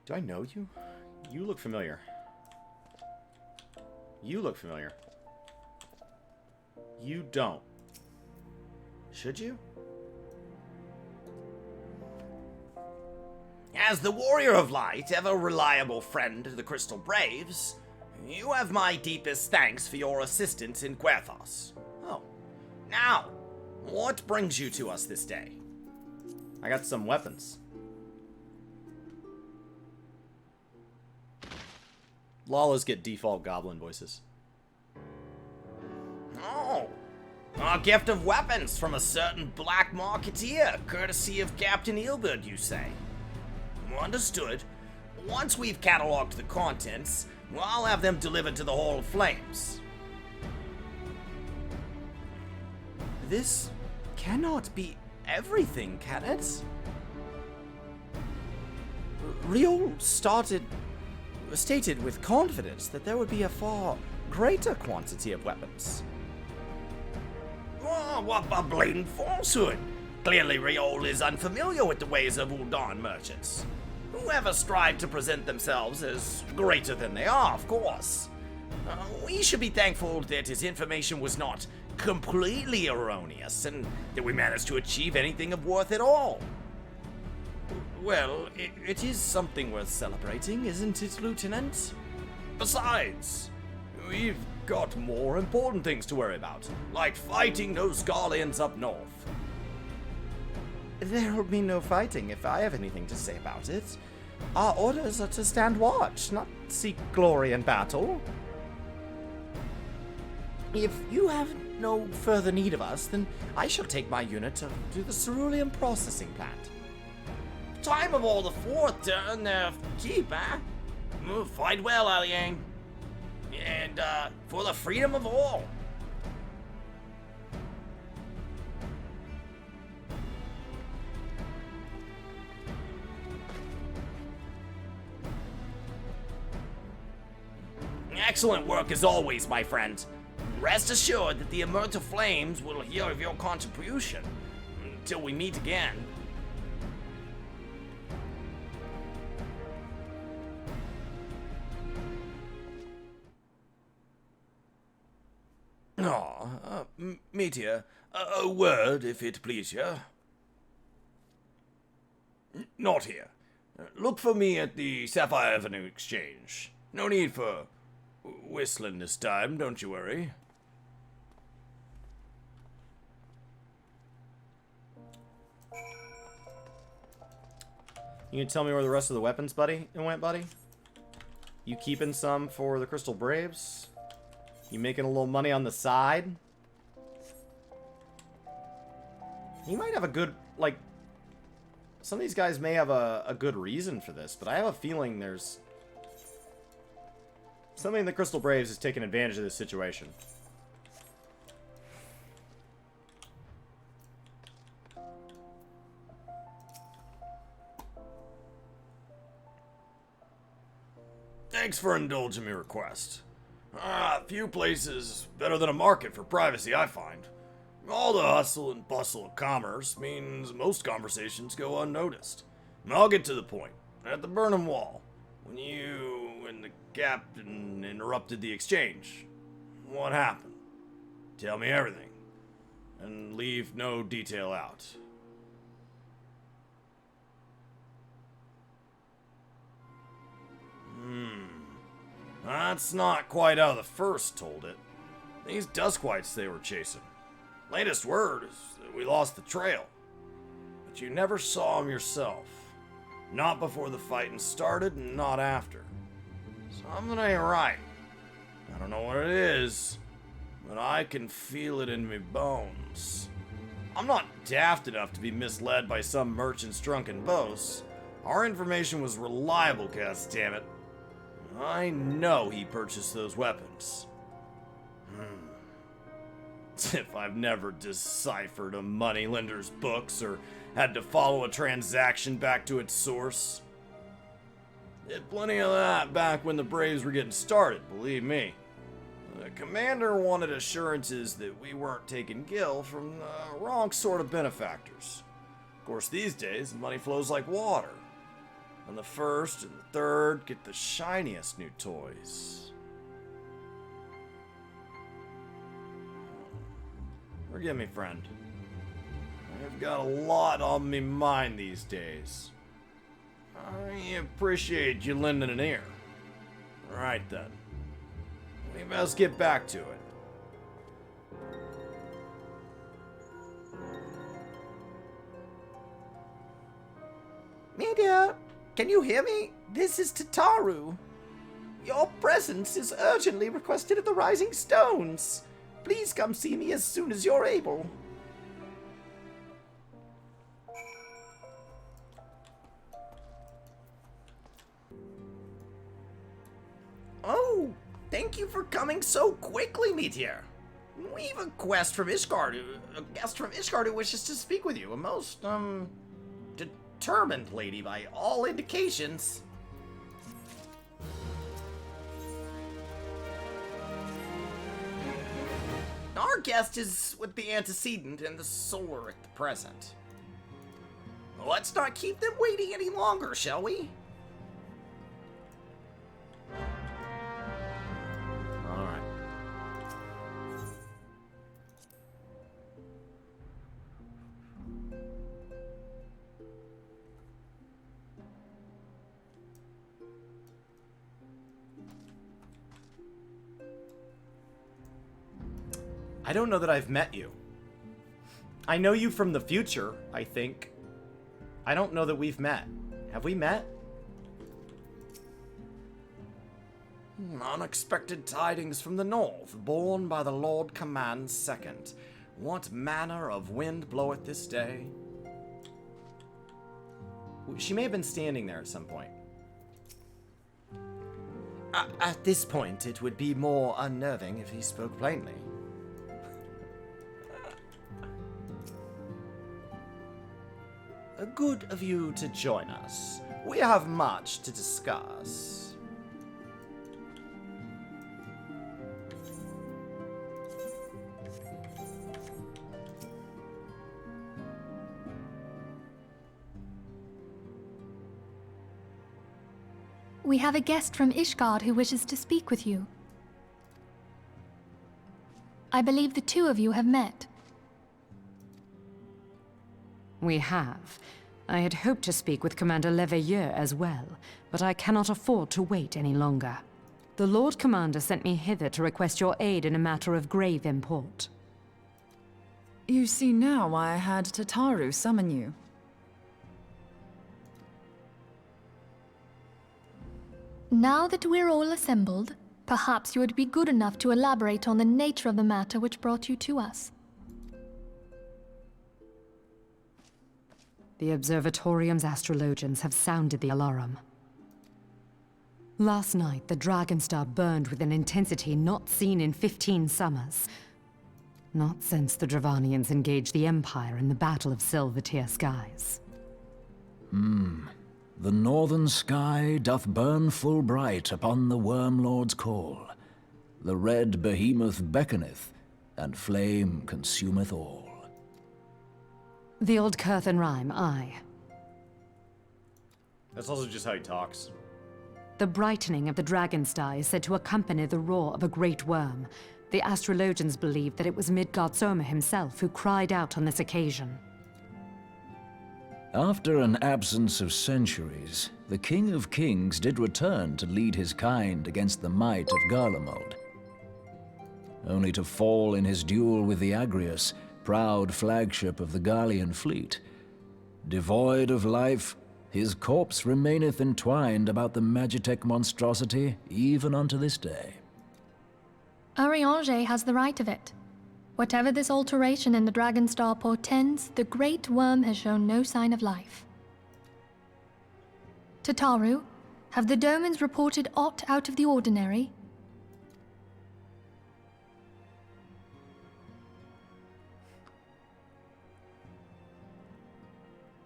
Do I know you? You look familiar. You look familiar. You don't. Should you? As the Warrior of Light, ever reliable friend to the Crystal Braves, you have my deepest thanks for your assistance in Querthos. Oh, now, what brings you to us this day? I got some weapons. Lalas get default goblin voices. Oh, a gift of weapons from a certain black marketeer, courtesy of Captain Eelbert, you say? Understood. Once we've cataloged the contents, I'll have them delivered to the Hall of Flames. This cannot be everything, can it? Rio stated with confidence that there would be a far greater quantity of weapons. Oh, what a blatant falsehood! Clearly Riol is unfamiliar with the ways of Uldan merchants. Whoever strive to present themselves as greater than they are, of course. We should be thankful that his information was not completely erroneous, and that we managed to achieve anything of worth at all. Well, it is something worth celebrating, isn't it, Lieutenant? Besides, we've got more important things to worry about, like fighting those Garleans up north. There'll be no fighting if I have anything to say about it. Our orders are to stand watch, not seek glory in battle. If you have no further need of us, then I shall take my unit to the cerulean processing plant. Time of all the fourth turn, keep, eh? Fight well, Aliang. And, for the freedom of all. Excellent work as always, my friend. Rest assured that the Immortal Flames will hear of your contribution until we meet again. Meteor, a word, if it please you. Not here. Look for me at the Sapphire Avenue Exchange. No need for whistling this time, don't you worry. You can tell me where the rest of the weapons, went, buddy? You keeping some for the Crystal Braves? You making a little money on the side? You might have a good, like... Some of these guys may have a good reason for this, but I have a feeling there's... something in the Crystal Braves is taking advantage of this situation. Thanks for indulging my request. Few places better than a market for privacy, I find. All the hustle and bustle of commerce means most conversations go unnoticed. I'll get to the point. At the Burnham Wall, when you and the captain interrupted the exchange, what happened? Tell me everything, and leave no detail out. That's not quite how the first told it. These Duskwights they were chasing. Latest word is that we lost the trail. But you never saw them yourself. Not before the fighting started, and not after. Something ain't right. I don't know what it is, but I can feel it in me bones. I'm not daft enough to be misled by some merchant's drunken boasts. Our information was reliable, goddammit. I know he purchased those weapons. As if I've never deciphered a moneylender's books or had to follow a transaction back to its source. Did plenty of that back when the Braves were getting started, believe me. The commander wanted assurances that we weren't taking Gil from the wrong sort of benefactors. Of course, these days, money flows like water. And the first and the third get the shiniest new toys. Forgive me, friend. I've got a lot on me mind these days. I appreciate you lending an ear. Right then. We best get back to it. Media, can you hear me? This is Tataru. Your presence is urgently requested at the Rising Stones. Please come see me as soon as you're able. Oh, thank you for coming so quickly, Meteor. We've a guest from Ishgard who wishes to speak with you. A most, determined lady by all indications. Our guest is with the antecedent and the solar at the present. Let's not keep them waiting any longer, shall we? Alright. I don't know that I've met you. I know you from the future, I think. I don't know that we've met. Have we met? Unexpected tidings from the north, borne by the Lord Command Second. What manner of wind bloweth this day? She may have been standing there at some point. At this point, it would be more unnerving if he spoke plainly. Good of you to join us. We have much to discuss. We have a guest from Ishgard who wishes to speak with you. I believe the two of you have met. We have. I had hoped to speak with Commander Leveilleur as well, but I cannot afford to wait any longer. The Lord Commander sent me hither to request your aid in a matter of grave import. You see now why I had Tataru summon you. Now that we're all assembled, perhaps you would be good enough to elaborate on the nature of the matter which brought you to us. The Observatorium's astrologians have sounded the alarm. Last night, the Dragonstar burned with an intensity not seen in 15 summers. Not since the Dravanians engaged the Empire in the Battle of Silvertear Skies. The northern sky doth burn full bright upon the Wormlord's call. The red behemoth beckoneth, and flame consumeth all. The old Curthan rhyme, aye. That's also just how he talks. The brightening of the Dragonstar is said to accompany the roar of a great worm. The astrologians believe that it was Midgardsormr himself who cried out on this occasion. After an absence of centuries, the King of Kings did return to lead his kind against the might of Garlemald. Only to fall in his duel with the Agrius, proud flagship of the Gallian fleet. Devoid of life, his corpse remaineth entwined about the Magitech monstrosity even unto this day. Ariange has the right of it. Whatever this alteration in the Dragonstar portends, the Great Worm has shown no sign of life. Tataru, have the Domans reported aught out of the ordinary?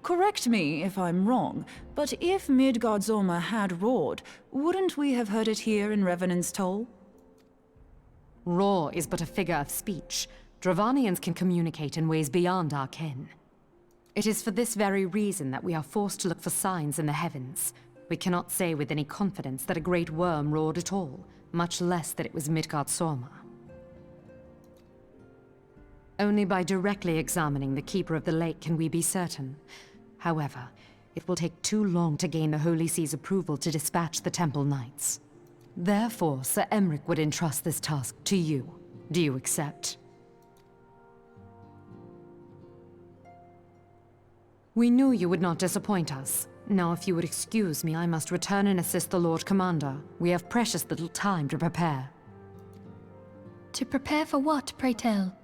Correct me if I'm wrong, but if Midgardsormr had roared, wouldn't we have heard it here in Revenant's Toll? Roar is but a figure of speech. Dravanians can communicate in ways beyond our ken. It is for this very reason that we are forced to look for signs in the heavens. We cannot say with any confidence that a great worm roared at all, much less that it was Midgard-Sorma. Only by directly examining the Keeper of the Lake can we be certain. However, it will take too long to gain the Holy See's approval to dispatch the Temple Knights. Therefore, Sir Emmerich would entrust this task to you. Do you accept? We knew you would not disappoint us. Now, if you would excuse me, I must return and assist the Lord Commander. We have precious little time to prepare. To prepare for what, pray tell?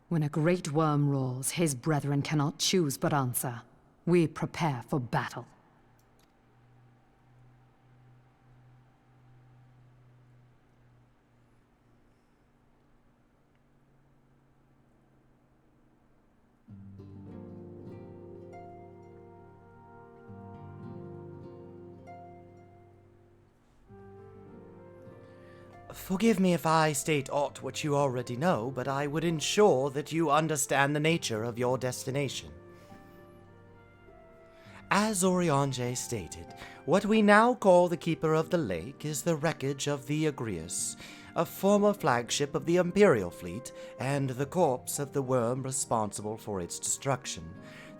When a great worm roars, his brethren cannot choose but answer. We prepare for battle. Forgive me if I state aught which you already know, but I would ensure that you understand the nature of your destination. As Oriange stated, what we now call the Keeper of the Lake is the wreckage of the Agrius, a former flagship of the Imperial fleet, and the corpse of the worm responsible for its destruction.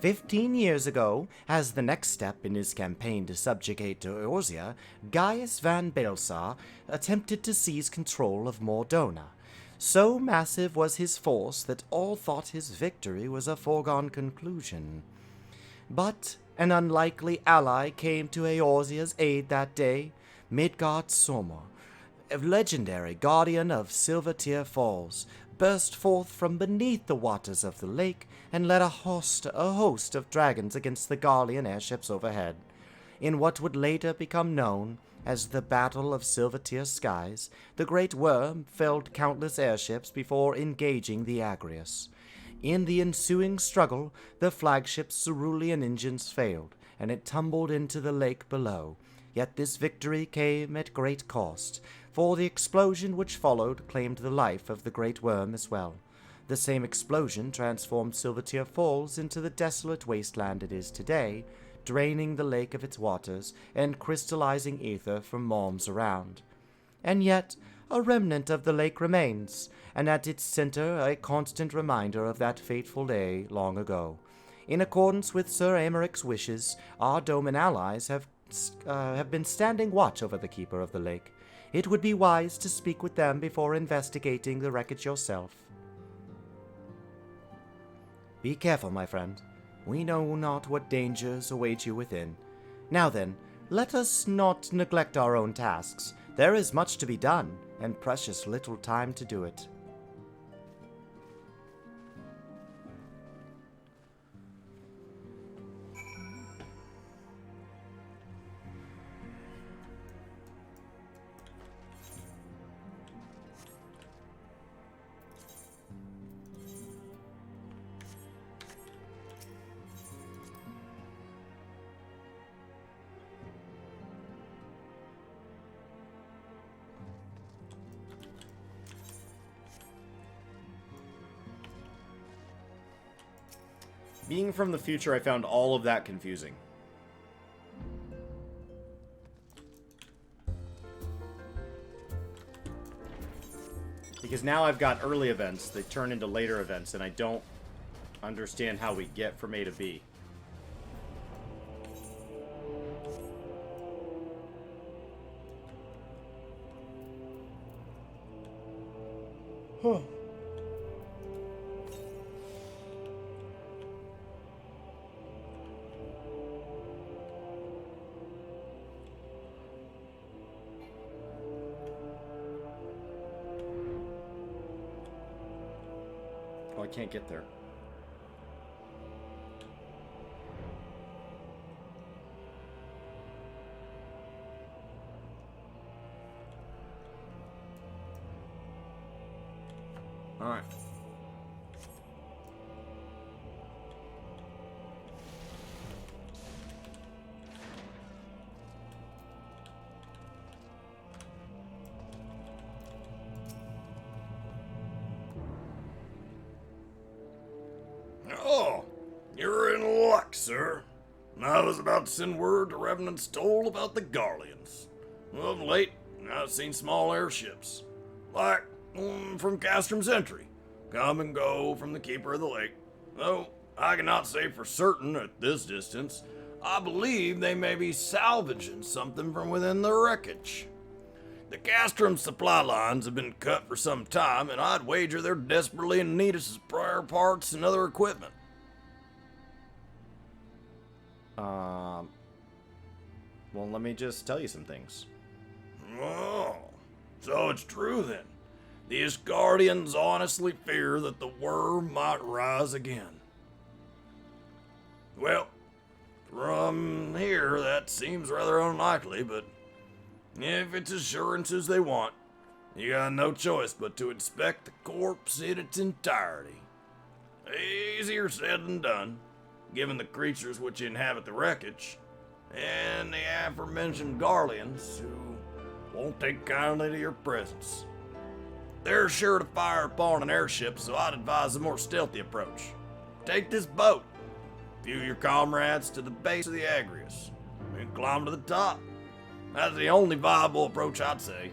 15 years ago, as the next step in his campaign to subjugate Eorzea, Gaius van Baelsar attempted to seize control of Mordona. So massive was his force that all thought his victory was a foregone conclusion. But an unlikely ally came to Eorzea's aid that day, Midgard-Sorma, a legendary guardian of Silvertear Falls, burst forth from beneath the waters of the lake and led a host of dragons against the Garlean airships overhead. In what would later become known as the Battle of Silvertear Skies, the Great Worm felled countless airships before engaging the Agrius. In the ensuing struggle, the flagship's cerulean engines failed, and it tumbled into the lake below. Yet this victory came at great cost, for the explosion which followed claimed the life of the Great Worm as well. The same explosion transformed Silvertear Falls into the desolate wasteland it is today, draining the lake of its waters and crystallizing ether from malms around. And yet, a remnant of the lake remains, and at its center a constant reminder of that fateful day long ago. In accordance with Sir Aymerich's wishes, our Doman allies have been standing watch over the Keeper of the Lake. It would be wise to speak with them before investigating the wreckage yourself. Be careful, my friend. We know not what dangers await you within. Now then, let us not neglect our own tasks. There is much to be done, and precious little time to do it. Being from the future, I found all of that confusing. Because now I've got early events that turn into later events, and I don't understand how we get from A to B. Huh. I can't get there. All right. Oh, you're in luck, sir. I was about to send word to Revenant Stoll about the Garleans. Of late, I've seen small airships, like from Castrom's Entry, come and go from the Keeper of the Lake. Though I cannot say for certain at this distance, I believe they may be salvaging something from within the wreckage. The Castrom supply lines have been cut for some time, and I'd wager they're desperately in need of spare parts and other equipment. Well, let me just tell you some things. Oh, so it's true then. These Guardians honestly fear that the worm might rise again. Well, from here, that seems rather unlikely, but if it's assurances they want, you got no choice but to inspect the corpse in its entirety. Easier said than done, given the creatures which inhabit the wreckage, and the aforementioned Garleans, who won't take kindly to your presence. They're sure to fire upon an airship, so I'd advise a more stealthy approach. Take this boat, few your comrades to the base of the Agrius, and climb to the top. That's the only viable approach, I'd say.